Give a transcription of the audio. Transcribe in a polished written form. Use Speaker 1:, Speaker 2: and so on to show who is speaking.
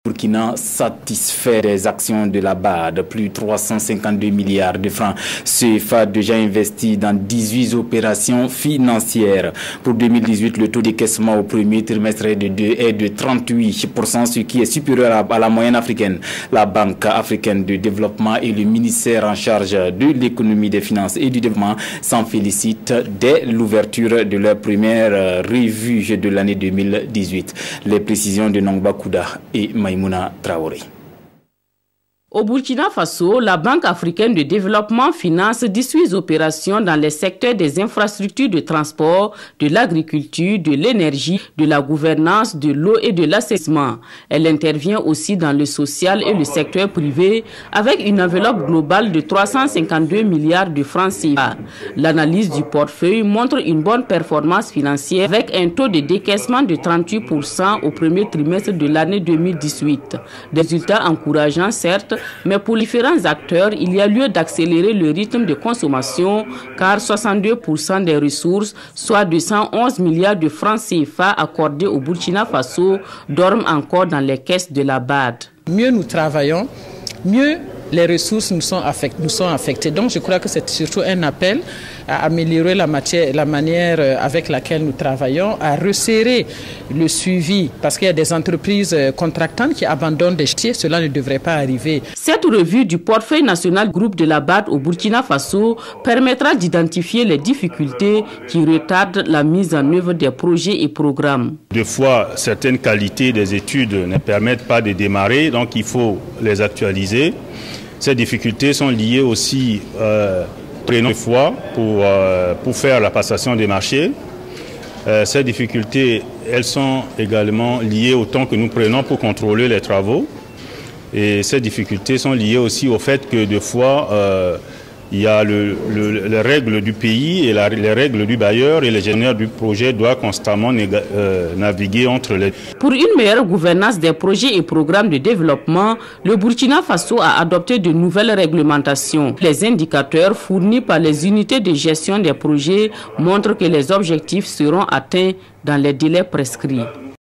Speaker 1: Burkina satisfait des actions de la BAD, plus 352 milliards de francs CFA déjà investis dans 18 opérations financières. Pour 2018, le taux d'écaissement au premier trimestre est de 38%, ce qui est supérieur à la moyenne africaine. La Banque africaine de développement et le ministère en charge de l'économie, des finances et du développement s'en félicitent dès l'ouverture de leur première revue de l'année 2018. Les précisions de Nongba Kouda et Maïmouna Traoré.
Speaker 2: Au Burkina Faso, la Banque africaine de développement finance 18 opérations dans les secteurs des infrastructures de transport, de l'agriculture, de l'énergie, de la gouvernance, de l'eau et de l'assainissement. Elle intervient aussi dans le social et le secteur privé avec une enveloppe globale de 352 milliards de francs CFA. L'analyse du portefeuille montre une bonne performance financière avec un taux de décaissement de 38% au premier trimestre de l'année 2018. Des résultats encourageants certes, mais pour les différents acteurs, il y a lieu d'accélérer le rythme de consommation car 62% des ressources, soit 211 milliards de francs CFA accordés au Burkina Faso, dorment encore dans les caisses de la BAD.
Speaker 3: Mieux nous travaillons, mieux les ressources nous sont affectées. Donc je crois que c'est surtout un appel à améliorer la manière avec laquelle nous travaillons, à resserrer le suivi, parce qu'il y a des entreprises contractantes qui abandonnent des chantiers, cela ne devrait pas arriver.
Speaker 2: Cette revue du portefeuille national groupe de la BAD au Burkina Faso permettra d'identifier les difficultés qui retardent la mise en œuvre des projets et programmes.
Speaker 4: Des fois, certaines qualités des études ne permettent pas de démarrer, donc il faut les actualiser. Ces difficultés sont liées aussi prenons fois pour faire la passation des marchés. Ces difficultés, elles sont également liées au temps que nous prenons pour contrôler les travaux. Et ces difficultés sont liées aussi au fait que des fois, il y a les règles du pays et les règles du bailleur et les gestionnaires du projet doivent constamment naviguer entre les...
Speaker 2: Pour une meilleure gouvernance des projets et programmes de développement, le Burkina Faso a adopté de nouvelles réglementations. Les indicateurs fournis par les unités de gestion des projets montrent que les objectifs seront atteints dans les délais prescrits.